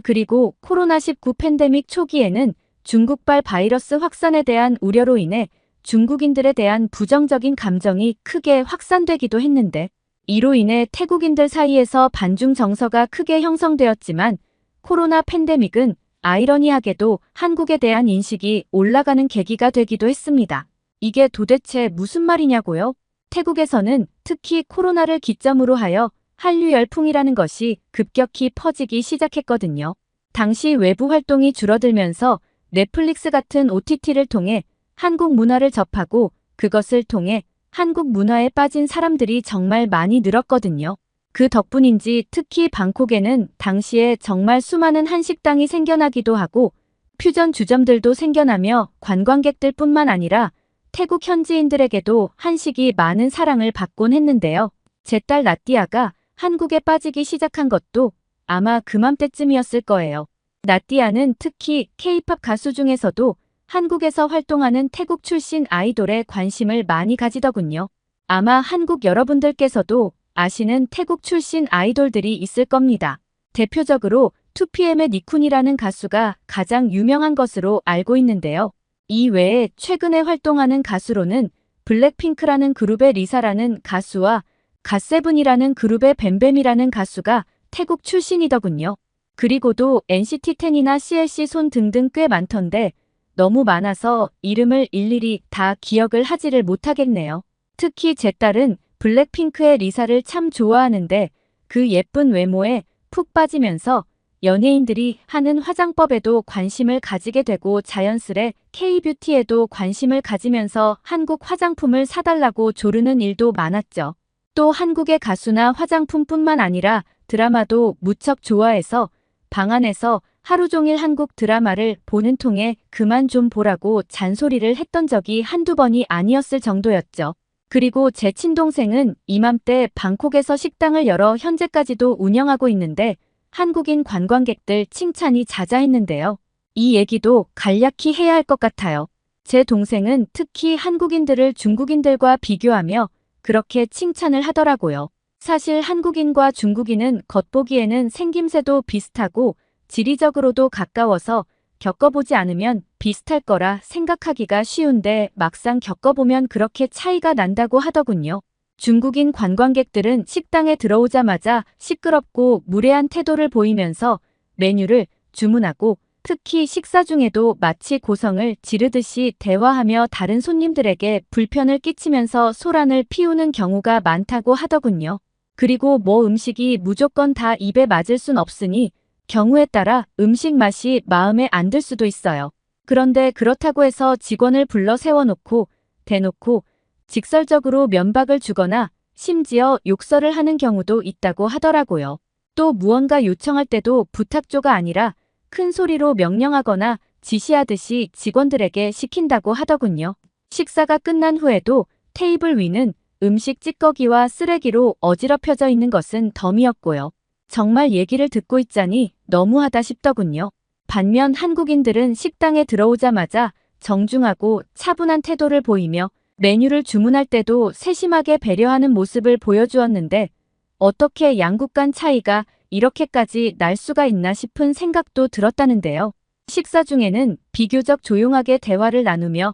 그리고 코로나19 팬데믹 초기에는 중국발 바이러스 확산에 대한 우려로 인해 중국인들에 대한 부정적인 감정이 크게 확산되기도 했는데 이로 인해 태국인들 사이에서 반중 정서가 크게 형성되었지만 코로나 팬데믹은 아이러니하게도 한국에 대한 인식이 올라가는 계기가 되기도 했습니다. 이게 도대체 무슨 말이냐고요? 태국에서는 특히 코로나를 기점으로 하여 한류 열풍이라는 것이 급격히 퍼지기 시작했거든요. 당시 외부 활동이 줄어들면서 넷플릭스 같은 OTT를 통해 한국 문화를 접하고 그것을 통해 한국 문화에 빠진 사람들이 정말 많이 늘었거든요. 그 덕분인지 특히 방콕에는 당시에 정말 수많은 한식당이 생겨나기도 하고 퓨전 주점들도 생겨나며 관광객들뿐만 아니라 태국 현지인들에게도 한식이 많은 사랑을 받곤 했는데요. 제 딸 나띠아가 한국에 빠지기 시작한 것도 아마 그맘때쯤이었을 거예요. 나띠아는 특히 K-팝 가수 중에서도 한국에서 활동하는 태국 출신 아이돌에 관심을 많이 가지더군요. 아마 한국 여러분들께서도 아시는 태국 출신 아이돌들이 있을 겁니다. 대표적으로 2PM의 니쿤이라는 가수가 가장 유명한 것으로 알고 있는데요. 이 외에 최근에 활동하는 가수로는 블랙핑크라는 그룹의 리사라는 가수와 갓세븐이라는 그룹의 뱀뱀이라는 가수가 태국 출신이더군요. 그리고도 NCT10이나 CLC 손 등등 꽤 많던데 너무 많아서 이름을 일일이 다 기억을 하지를 못하겠네요. 특히 제 딸은 블랙핑크의 리사를 참 좋아하는데 그 예쁜 외모에 푹 빠지면서 연예인들이 하는 화장법에도 관심을 가지게 되고 자연스레 K-뷰티에도 관심을 가지면서 한국 화장품을 사달라고 조르는 일도 많았죠. 또 한국의 가수나 화장품뿐만 아니라 드라마도 무척 좋아해서 방 안에서 하루 종일 한국 드라마를 보는 통에 그만 좀 보라고 잔소리를 했던 적이 한두 번이 아니었을 정도였죠. 그리고 제 친동생은 이맘때 방콕에서 식당을 열어 현재까지도 운영하고 있는데 한국인 관광객들 칭찬이 자자했는데요. 이 얘기도 간략히 해야 할 것 같아요. 제 동생은 특히 한국인들을 중국인들과 비교하며 그렇게 칭찬을 하더라고요. 사실 한국인과 중국인은 겉보기에는 생김새도 비슷하고 지리적으로도 가까워서 겪어보지 않으면 비슷할 거라 생각하기가 쉬운데 막상 겪어보면 그렇게 차이가 난다고 하더군요. 중국인 관광객들은 식당에 들어오자마자 시끄럽고 무례한 태도를 보이면서 메뉴를 주문하고 특히 식사 중에도 마치 고성을 지르듯이 대화하며 다른 손님들에게 불편을 끼치면서 소란을 피우는 경우가 많다고 하더군요. 그리고 뭐 음식이 무조건 다 입에 맞을 순 없으니 경우에 따라 음식 맛이 마음에 안 들 수도 있어요. 그런데 그렇다고 해서 직원을 불러 세워놓고 대놓고 직설적으로 면박을 주거나 심지어 욕설을 하는 경우도 있다고 하더라고요. 또 무언가 요청할 때도 부탁조가 아니라 큰 소리로 명령하거나 지시하듯이 직원들에게 시킨다고 하더군요. 식사가 끝난 후에도 테이블 위는 음식 찌꺼기와 쓰레기로 어지럽혀져 있는 것은 덤이었고요. 정말 얘기를 듣고 있자니 너무하다 싶더군요. 반면 한국인들은 식당에 들어오자마자 정중하고 차분한 태도를 보이며 메뉴를 주문할 때도 세심하게 배려하는 모습을 보여주었는데 어떻게 양국 간 차이가 이렇게까지 날 수가 있나 싶은 생각도 들었다는데요. 식사 중에는 비교적 조용하게 대화를 나누며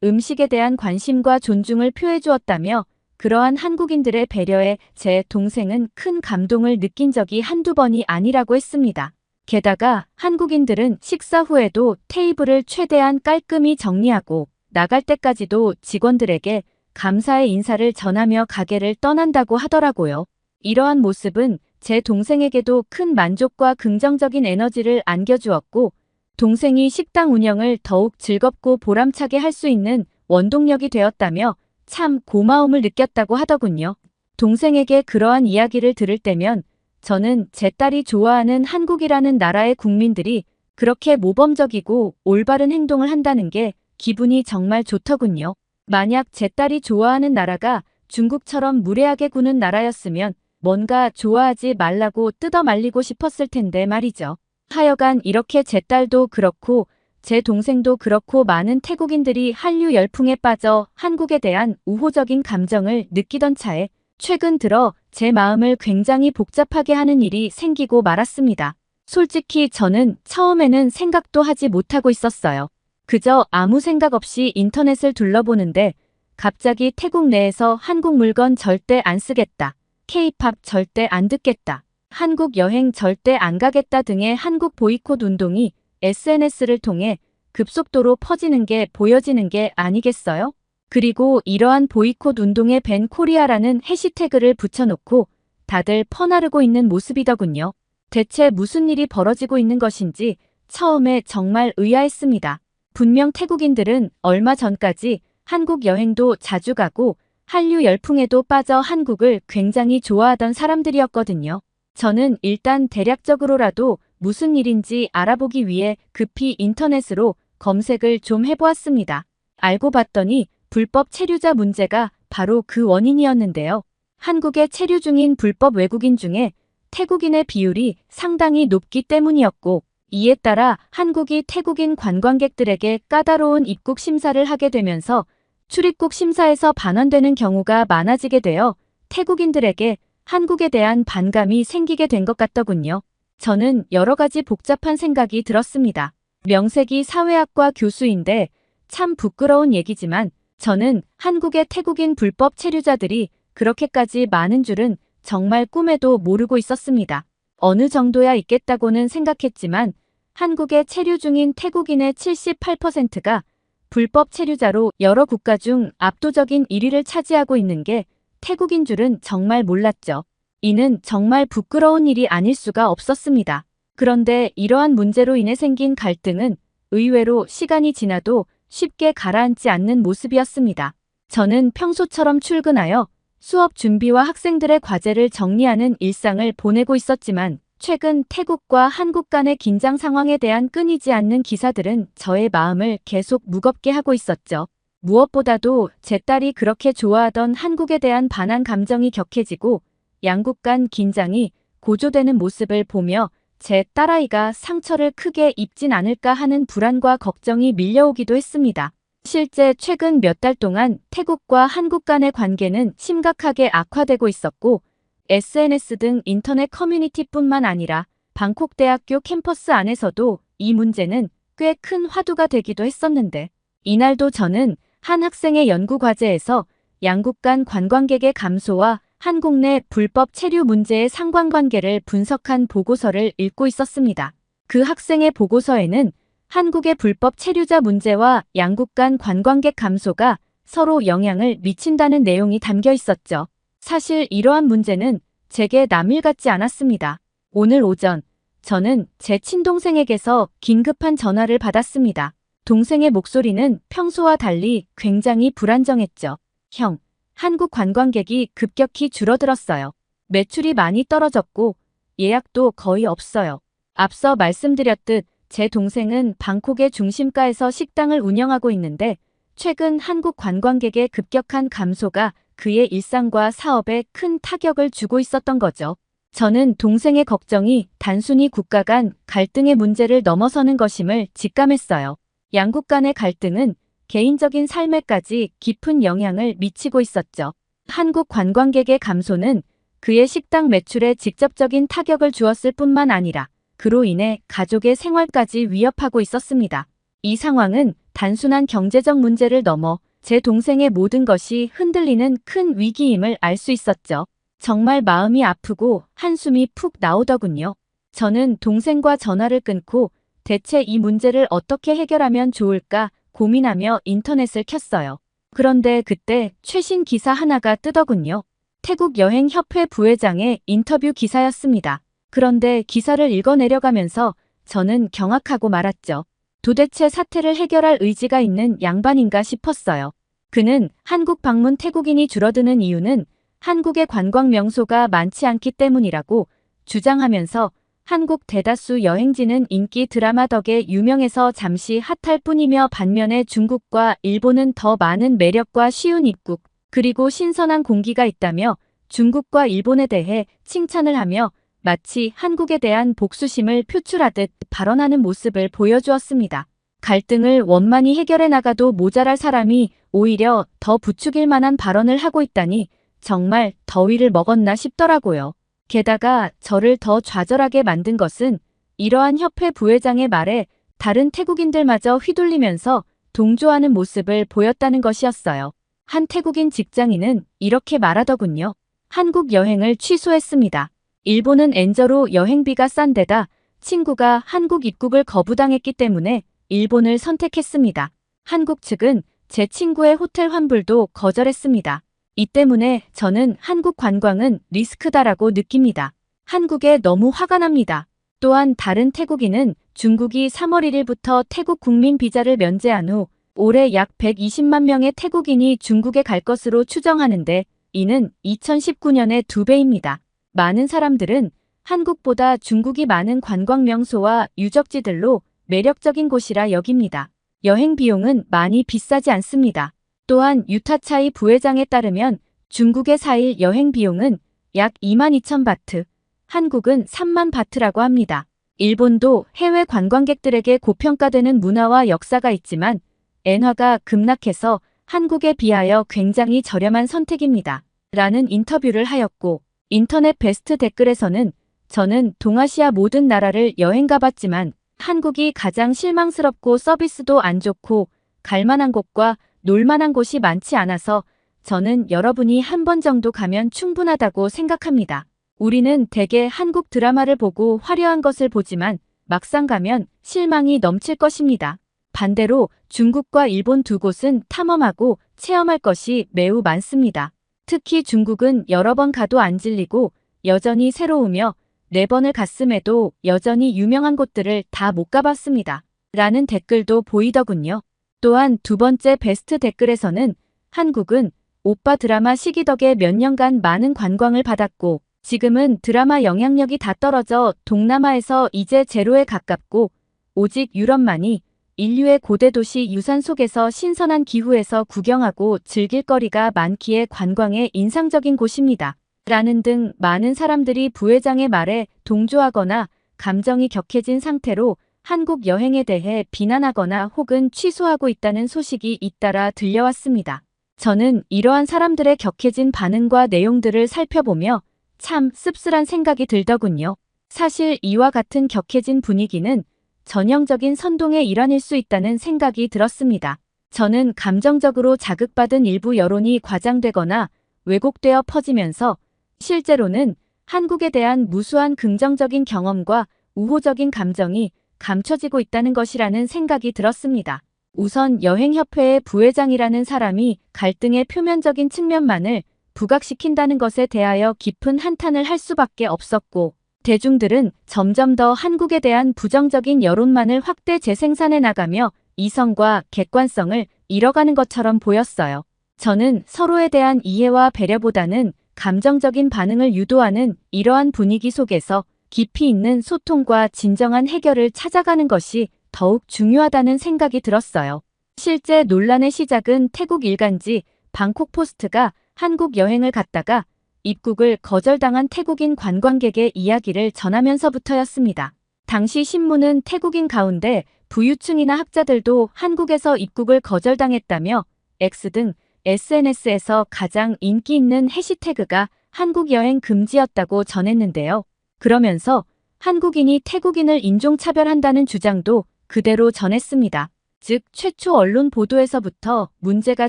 음식에 대한 관심과 존중을 표해 주었다며 그러한 한국인들의 배려에 제 동생은 큰 감동을 느낀 적이 한두 번이 아니라고 했습니다. 게다가 한국인들은 식사 후에도 테이블을 최대한 깔끔히 정리하고 나갈 때까지도 직원들에게 감사의 인사를 전하며 가게를 떠난다고 하더라고요. 이러한 모습은 제 동생에게도 큰 만족과 긍정적인 에너지를 안겨주었고 동생이 식당 운영을 더욱 즐겁고 보람차게 할 수 있는 원동력이 되었다며 참 고마움을 느꼈다고 하더군요. 동생에게 그러한 이야기를 들을 때면 저는 제 딸이 좋아하는 한국이라는 나라의 국민들이 그렇게 모범적이고 올바른 행동을 한다는 게 기분이 정말 좋더군요. 만약 제 딸이 좋아하는 나라가 중국처럼 무례하게 구는 나라였으면 뭔가 좋아하지 말라고 뜯어 말리고 싶었을 텐데 말이죠. 하여간 이렇게 제 딸도 그렇고 제 동생도 그렇고 많은 태국인들이 한류 열풍에 빠져 한국에 대한 우호적인 감정을 느끼던 차에 최근 들어 제 마음을 굉장히 복잡하게 하는 일이 생기고 말았습니다. 솔직히 저는 처음에는 생각도 하지 못하고 있었어요. 그저 아무 생각 없이 인터넷을 둘러보는데 갑자기 태국 내에서 한국 물건 절대 안 쓰겠다. K-팝 절대 안 듣겠다. 한국 여행 절대 안 가겠다 등의 한국 보이콧 운동이 SNS를 통해 급속도로 퍼지는 게 보여지는 게 아니겠어요? 그리고 이러한 보이콧 운동에 밴 코리아라는 해시태그를 붙여놓고 다들 퍼나르고 있는 모습이더군요. 대체 무슨 일이 벌어지고 있는 것인지 처음에 정말 의아했습니다. 분명 태국인들은 얼마 전까지 한국 여행도 자주 가고 한류 열풍에도 빠져 한국을 굉장히 좋아하던 사람들이었거든요. 저는 일단 대략적으로라도 무슨 일인지 알아보기 위해 급히 인터넷으로 검색을 좀 해보았습니다. 알고 봤더니 불법 체류자 문제가 바로 그 원인이었는데요. 한국에 체류 중인 불법 외국인 중에 태국인의 비율이 상당히 높기 때문이었고 이에 따라 한국이 태국인 관광객들에게 까다로운 입국 심사를 하게 되면서 출입국 심사에서 반환되는 경우가 많아지게 되어 태국인들에게 한국에 대한 반감이 생기게 된 것 같더군요. 저는 여러 가지 복잡한 생각이 들었습니다. 명색이 사회학과 교수인데 참 부끄러운 얘기지만 저는 한국의 태국인 불법 체류자들이 그렇게까지 많은 줄은 정말 꿈에도 모르고 있었습니다. 어느 정도야 있겠다고는 생각했지만 한국에 체류 중인 태국인의 78%가 불법 체류자로 여러 국가 중 압도적인 1위를 차지하고 있는 게 태국인 줄은 정말 몰랐죠. 이는 정말 부끄러운 일이 아닐 수가 없었습니다. 그런데 이러한 문제로 인해 생긴 갈등은 의외로 시간이 지나도 쉽게 가라앉지 않는 모습이었습니다. 저는 평소처럼 출근하여 수업 준비와 학생들의 과제를 정리하는 일상을 보내고 있었지만 최근 태국과 한국 간의 긴장 상황에 대한 끊이지 않는 기사들은 저의 마음을 계속 무겁게 하고 있었죠. 무엇보다도 제 딸이 그렇게 좋아하던 한국에 대한 반한 감정이 격해지고 양국 간 긴장이 고조되는 모습을 보며 제 딸아이가 상처를 크게 입진 않을까 하는 불안과 걱정이 밀려오기도 했습니다. 실제 최근 몇 달 동안 태국과 한국 간의 관계는 심각하게 악화되고 있었고 SNS 등 인터넷 커뮤니티뿐만 아니라 방콕 대학교 캠퍼스 안에서도 이 문제는 꽤 큰 화두가 되기도 했었는데 이날도 저는 한 학생의 연구 과제에서 양국 간 관광객의 감소와 한국 내 불법 체류 문제의 상관관계를 분석한 보고서를 읽고 있었습니다. 그 학생의 보고서에는 한국의 불법 체류자 문제와 양국 간 관광객 감소가 서로 영향을 미친다는 내용이 담겨 있었죠. 사실 이러한 문제는 제게 남일 같지 않았습니다. 오늘 오전 저는 제 친동생에게서 긴급한 전화를 받았습니다. 동생의 목소리는 평소와 달리 굉장히 불안정했죠. 형, 한국 관광객이 급격히 줄어들었어요. 매출이 많이 떨어졌고 예약도 거의 없어요. 앞서 말씀드렸듯 제 동생은 방콕의 중심가에서 식당을 운영하고 있는데 최근 한국 관광객의 급격한 감소가 그의 일상과 사업에 큰 타격을 주고 있었던 거죠. 저는 동생의 걱정이 단순히 국가 간 갈등의 문제를 넘어서는 것임을 직감했어요. 양국 간의 갈등은 개인적인 삶에까지 깊은 영향을 미치고 있었죠. 한국 관광객의 감소는 그의 식당 매출에 직접적인 타격을 주었을 뿐만 아니라 그로 인해 가족의 생활까지 위협하고 있었습니다. 이 상황은 단순한 경제적 문제를 넘어 제 동생의 모든 것이 흔들리는 큰 위기임을 알 수 있었죠. 정말 마음이 아프고 한숨이 푹 나오더군요. 저는 동생과 전화를 끊고 대체 이 문제를 어떻게 해결하면 좋을까 고민하며 인터넷을 켰어요. 그런데 그때 최신 기사 하나가 뜨더군요. 태국 여행협회 부회장의 인터뷰 기사였습니다. 그런데 기사를 읽어내려가면서 저는 경악하고 말았죠. 도대체 사태를 해결할 의지가 있는 양반인가 싶었어요. 그는 한국 방문 태국인이 줄어드는 이유는 한국의 관광 명소가 많지 않기 때문이라고 주장하면서 한국 대다수 여행지는 인기 드라마 덕에 유명해서 잠시 핫할 뿐이며 반면에 중국과 일본은 더 많은 매력과 쉬운 입국, 그리고 신선한 공기가 있다며 중국과 일본에 대해 칭찬을 하며 마치 한국에 대한 복수심을 표출하듯 발언하는 모습을 보여주었습니다. 갈등을 원만히 해결해 나가도 모자랄 사람이 오히려 더 부추길 만한 발언을 하고 있다니 정말 더위를 먹었나 싶더라고요. 게다가 저를 더 좌절하게 만든 것은 이러한 협회 부회장의 말에 다른 태국인들마저 휘둘리면서 동조하는 모습을 보였다는 것이었어요. 한 태국인 직장인은 이렇게 말하더군요. 한국 여행을 취소했습니다. 일본은 엔저로 여행비가 싼 데다 친구가 한국 입국을 거부당했기 때문에 일본을 선택했습니다. 한국 측은 제 친구의 호텔 환불도 거절했습니다. 이 때문에 저는 한국 관광은 리스크다라고 느낍니다. 한국에 너무 화가 납니다. 또한 다른 태국인은 중국이 3월 1일부터 태국 국민 비자를 면제한 후 올해 약 120만 명의 태국인이 중국에 갈 것으로 추정하는데 이는 2019년의 2배입니다. 많은 사람들은 한국보다 중국이 많은 관광 명소와 유적지들로 매력적인 곳이라 여깁니다. 여행 비용은 많이 비싸지 않습니다. 또한 유타차이 부회장에 따르면 중국의 4일 여행 비용은 약 22,000바트, 한국은 3만 바트라고 합니다. 일본도 해외 관광객들에게 고평가되는 문화와 역사가 있지만 엔화가 급락해서 한국에 비하여 굉장히 저렴한 선택입니다. 라는 인터뷰를 하였고 인터넷 베스트 댓글에서는 저는 동아시아 모든 나라를 여행 가봤지만 한국이 가장 실망스럽고 서비스도 안 좋고 갈만한 곳과 놀만한 곳이 많지 않아서 저는 여러분이 한 번 정도 가면 충분하다고 생각합니다. 우리는 대개 한국 드라마를 보고 화려한 것을 보지만 막상 가면 실망이 넘칠 것입니다. 반대로 중국과 일본 두 곳은 탐험하고 체험할 것이 매우 많습니다. 특히 중국은 여러 번 가도 안 질리고 여전히 새로우며 4번을 갔음에도 여전히 유명한 곳들을 다 못 가봤습니다. 라는 댓글도 보이더군요. 또한 두 번째 베스트 댓글에서는 한국은 오빠 드라마 시기 덕에 몇 년간 많은 관광을 받았고 지금은 드라마 영향력이 다 떨어져 동남아에서 이제 제로에 가깝고 오직 유럽만이 인류의 고대 도시 유산 속에서 신선한 기후에서 구경하고 즐길 거리가 많기에 관광에 인상적인 곳입니다. 라는 등 많은 사람들이 부회장의 말에 동조하거나 감정이 격해진 상태로 한국 여행에 대해 비난하거나 혹은 취소하고 있다는 소식이 잇따라 들려왔습니다. 저는 이러한 사람들의 격해진 반응과 내용들을 살펴보며 참 씁쓸한 생각이 들더군요. 사실 이와 같은 격해진 분위기는 전형적인 선동의 일환일 수 있다는 생각이 들었습니다. 저는 감정적으로 자극받은 일부 여론이 과장되거나 왜곡되어 퍼지면서 실제로는 한국에 대한 무수한 긍정적인 경험과 우호적인 감정이 감춰지고 있다는 것이라는 생각이 들었습니다. 우선 여행협회의 부회장이라는 사람이 갈등의 표면적인 측면만을 부각시킨다는 것에 대하여 깊은 한탄을 할 수밖에 없었고 대중들은 점점 더 한국에 대한 부정적인 여론만을 확대 재생산해 나가며 이성과 객관성을 잃어가는 것처럼 보였어요. 저는 서로에 대한 이해와 배려보다는 감정적인 반응을 유도하는 이러한 분위기 속에서 깊이 있는 소통과 진정한 해결을 찾아가는 것이 더욱 중요하다는 생각이 들었어요. 실제 논란의 시작은 태국 일간지 방콕포스트가 한국 여행을 갔다가 입국을 거절당한 태국인 관광객의 이야기를 전하면서부터였습니다. 당시 신문은 태국인 가운데 부유층이나 학자들도 한국에서 입국을 거절당했다며 X 등 SNS에서 가장 인기 있는 해시태그가 한국 여행 금지였다고 전했는데요. 그러면서 한국인이 태국인을 인종차별한다는 주장도 그대로 전했습니다. 즉, 최초 언론 보도에서부터 문제가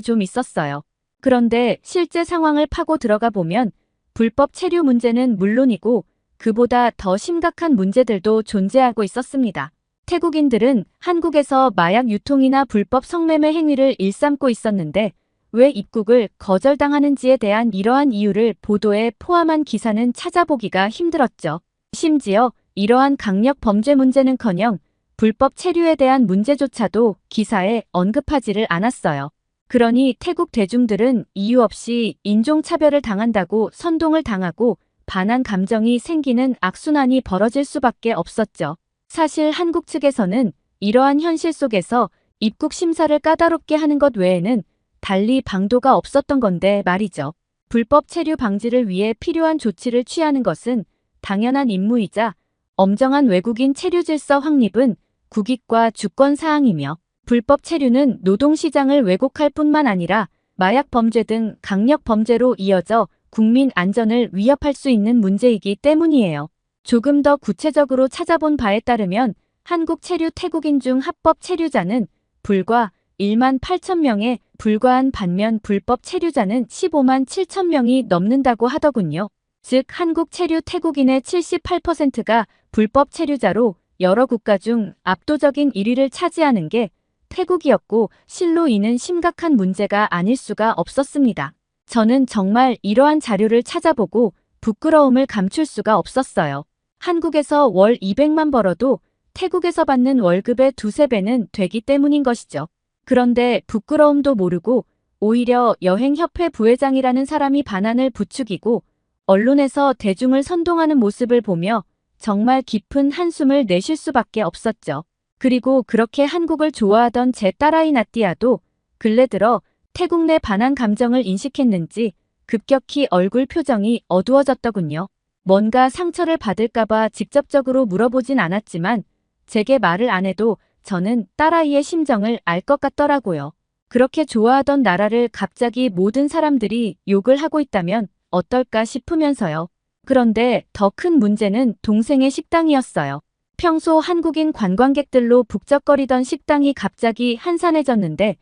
좀 있었어요. 그런데 실제 상황을 파고 들어가 보면 불법 체류 문제는 물론이고 그보다 더 심각한 문제들도 존재하고 있었습니다. 태국인들은 한국에서 마약 유통이나 불법 성매매 행위를 일삼고 있었는데 왜 입국을 거절당하는지에 대한 이러한 이유를 보도에 포함한 기사는 찾아보기가 힘들었죠. 심지어 이러한 강력 범죄 문제는커녕 불법 체류에 대한 문제조차도 기사에 언급하지를 않았어요. 그러니 태국 대중들은 이유 없이 인종차별을 당한다고 선동을 당하고 반한 감정이 생기는 악순환이 벌어질 수밖에 없었죠. 사실 한국 측에서는 이러한 현실 속에서 입국 심사를 까다롭게 하는 것 외에는 달리 방도가 없었던 건데 말이죠. 불법 체류 방지를 위해 필요한 조치를 취하는 것은 당연한 임무이자 엄정한 외국인 체류 질서 확립은 국익과 주권 사항이며 불법 체류는 노동시장을 왜곡할 뿐만 아니라 마약 범죄 등 강력 범죄로 이어져 국민 안전을 위협할 수 있는 문제이기 때문이에요. 조금 더 구체적으로 찾아본 바에 따르면 한국 체류 태국인 중 합법 체류자는 불과 1만 8천 명에 불과한 반면 불법 체류자는 15만 7천 명이 넘는다고 하더군요. 즉 한국 체류 태국인의 78%가 불법 체류자로 여러 국가 중 압도적인 1위를 차지하는 게 태국이었고 실로 이는 심각한 문제가 아닐 수가 없었습니다. 저는 정말 이러한 자료를 찾아보고 부끄러움을 감출 수가 없었어요. 한국에서 월 200만 벌어도 태국에서 받는 월급의 두세 배는 되기 때문인 것이죠. 그런데 부끄러움도 모르고 오히려 여행협회 부회장이라는 사람이 반환을 부추기고 언론에서 대중을 선동하는 모습을 보며 정말 깊은 한숨을 내쉴 수밖에 없었죠. 그리고 그렇게 한국을 좋아하던 제 딸아이 나띠아도 근래 들어 태국 내 반한 감정을 인식했는지 급격히 얼굴 표정이 어두워졌더군요. 뭔가 상처를 받을까봐 직접적으로 물어보진 않았지만 제게 말을 안 해도 저는 딸아이의 심정을 알 것 같더라고요. 그렇게 좋아하던 나라를 갑자기 모든 사람들이 욕을 하고 있다면 어떨까 싶으면서요. 그런데 더 큰 문제는 동생의 식당이었어요. 평소 한국인 관광객들로 북적거리던 식당이 갑자기 한산해졌는데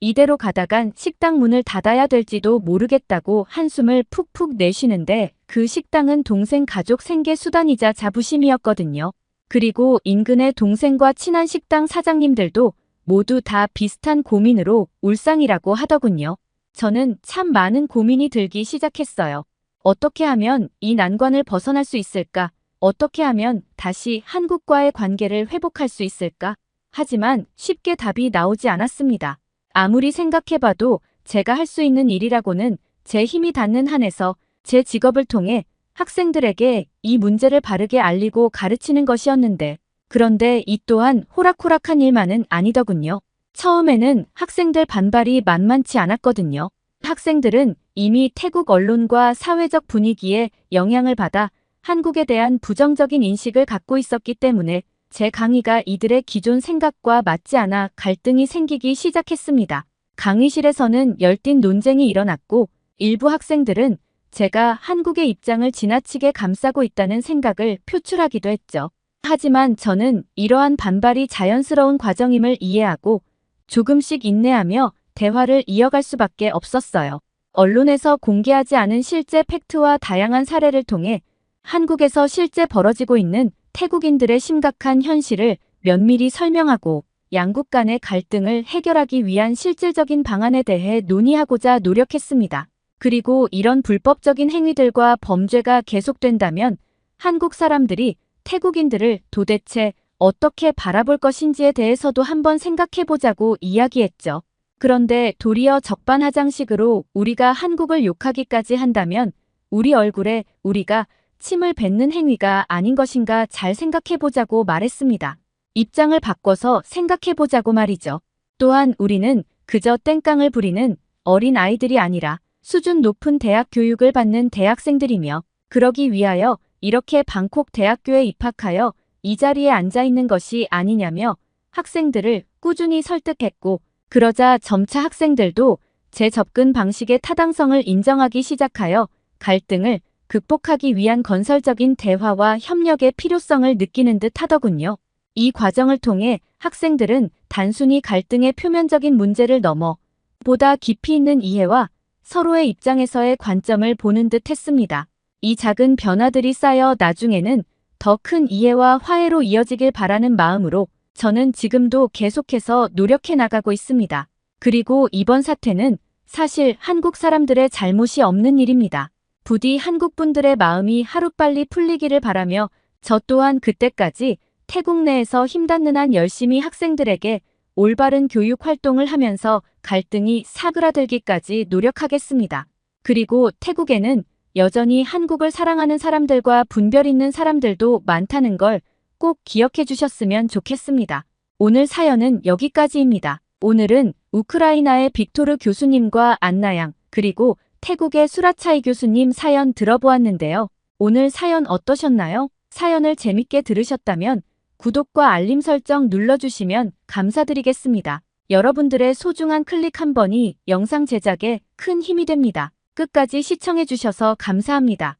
이대로 가다간 식당 문을 닫아야 될지도 모르겠다고 한숨을 푹푹 내쉬는데 그 식당은 동생 가족 생계 수단이자 자부심이었거든요. 그리고 인근의 동생과 친한 식당 사장님들도 모두 다 비슷한 고민으로 울상이라고 하더군요. 저는 참 많은 고민이 들기 시작했어요. 어떻게 하면 이 난관을 벗어날 수 있을까? 어떻게 하면 다시 한국과의 관계를 회복할 수 있을까? 하지만 쉽게 답이 나오지 않았습니다. 아무리 생각해봐도 제가 할 수 있는 일이라고는 제 힘이 닿는 한에서 제 직업을 통해 학생들에게 이 문제를 바르게 알리고 가르치는 것이었는데 그런데 이 또한 호락호락한 일만은 아니더군요. 처음에는 학생들 반발이 만만치 않았거든요. 학생들은 이미 태국 언론과 사회적 분위기에 영향을 받아 한국에 대한 부정적인 인식을 갖고 있었기 때문에 제 강의가 이들의 기존 생각과 맞지 않아 갈등이 생기기 시작했습니다. 강의실에서는 열띤 논쟁이 일어났고 일부 학생들은 제가 한국의 입장을 지나치게 감싸고 있다는 생각을 표출하기도 했죠. 하지만 저는 이러한 반발이 자연스러운 과정임을 이해하고 조금씩 인내하며 대화를 이어갈 수밖에 없었어요. 언론에서 공개하지 않은 실제 팩트와 다양한 사례를 통해 한국에서 실제 벌어지고 있는 태국인들의 심각한 현실을 면밀히 설명하고 양국 간의 갈등을 해결하기 위한 실질적인 방안에 대해 논의하고자 노력했습니다. 그리고 이런 불법적인 행위들과 범죄가 계속된다면 한국 사람들이 태국인들을 도대체 어떻게 바라볼 것인지에 대해서도 한번 생각해보자고 이야기했죠. 그런데 도리어 적반하장식으로 우리가 한국을 욕하기까지 한다면 우리 얼굴에 우리가 침을 뱉는 행위가 아닌 것인가 잘 생각해보자고 말했습니다. 입장을 바꿔서 생각해보자고 말이죠. 또한 우리는 그저 땡깡을 부리는 어린 아이들이 아니라 수준 높은 대학 교육을 받는 대학생들이며 그러기 위하여 이렇게 방콕 대학교에 입학하여 이 자리에 앉아 있는 것이 아니냐며 학생들을 꾸준히 설득했고, 그러자 점차 학생들도 제 접근 방식의 타당성을 인정하기 시작하여 갈등을 극복하기 위한 건설적인 대화와 협력의 필요성을 느끼는 듯 하더군요. 이 과정을 통해 학생들은 단순히 갈등의 표면적인 문제를 넘어 보다 깊이 있는 이해와 서로의 입장에서의 관점을 보는 듯 했습니다. 이 작은 변화들이 쌓여 나중에는 더 큰 이해와 화해로 이어지길 바라는 마음으로 저는 지금도 계속해서 노력해 나가고 있습니다. 그리고 이번 사태는 사실 한국 사람들의 잘못이 없는 일입니다. 부디 한국 분들의 마음이 하루빨리 풀리기를 바라며 저 또한 그때까지 태국 내에서 힘닿는 한 열심히 학생들에게 올바른 교육 활동을 하면서 갈등이 사그라들기까지 노력하겠습니다. 그리고 태국에는 여전히 한국을 사랑하는 사람들과 분별 있는 사람들도 많다는 걸 꼭 기억해 주셨으면 좋겠습니다. 오늘 사연은 여기까지입니다. 오늘은 우크라이나의 빅토르 교수님과 안나양, 그리고 태국의 수라차이 교수님 사연 들어보았는데요. 오늘 사연 어떠셨나요? 사연을 재밌게 들으셨다면 구독과 알림 설정 눌러주시면 감사드리겠습니다. 여러분들의 소중한 클릭 한 번이 영상 제작에 큰 힘이 됩니다. 끝까지 시청해주셔서 감사합니다.